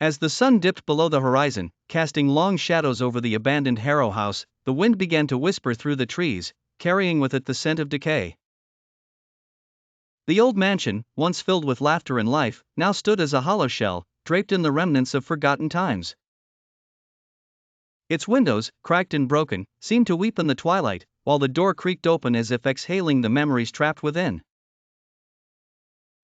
As the sun dipped below the horizon, casting long shadows over the abandoned Harrow House, the wind began to whisper through the trees, carrying with it the scent of decay. The old mansion, once filled with laughter and life, now stood as a hollow shell, draped in the remnants of forgotten times. Its windows, cracked and broken, seemed to weep in the twilight, while the door creaked open as if exhaling the memories trapped within.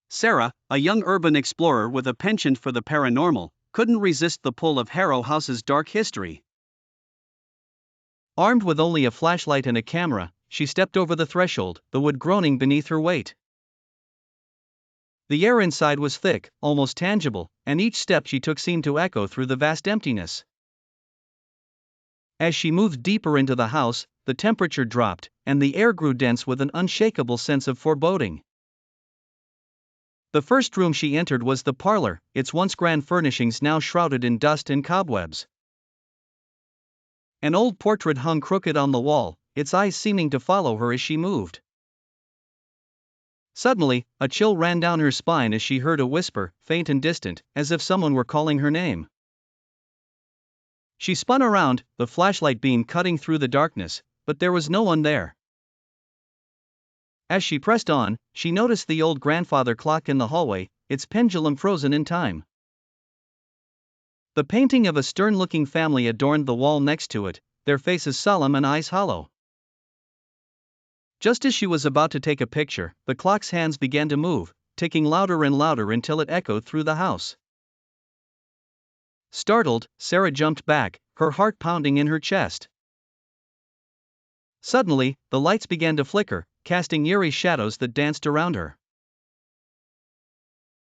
Sarah, a young urban explorer with a penchant for the paranormal, couldn't resist the pull of Harrow House's dark history. Armed with only a flashlight and a camera, she stepped over the threshold, the wood groaning beneath her weight. The air inside was thick, almost tangible, and each step she took seemed to echo through the vast emptiness. As she moved deeper into the house, the temperature dropped, and the air grew dense with an unshakable sense of foreboding. The first room she entered was the parlor, its once grand furnishings now shrouded in dust and cobwebs. An old portrait hung crooked on the wall, its eyes seeming to follow her as she moved. Suddenly, a chill ran down her spine as she heard a whisper, faint and distant, as if someone were calling her name. She spun around, the flashlight beam cutting through the darkness, but there was no one there. As she pressed on, she noticed the old grandfather clock in the hallway, its pendulum frozen in time. The painting of a stern-looking family adorned the wall next to it, their faces solemn and eyes hollow. Just as she was about to take a picture, the clock's hands began to move, ticking louder and louder until it echoed through the house. Startled, Sarah jumped back, her heart pounding in her chest. Suddenly, the lights began to flicker, casting eerie shadows that danced around her.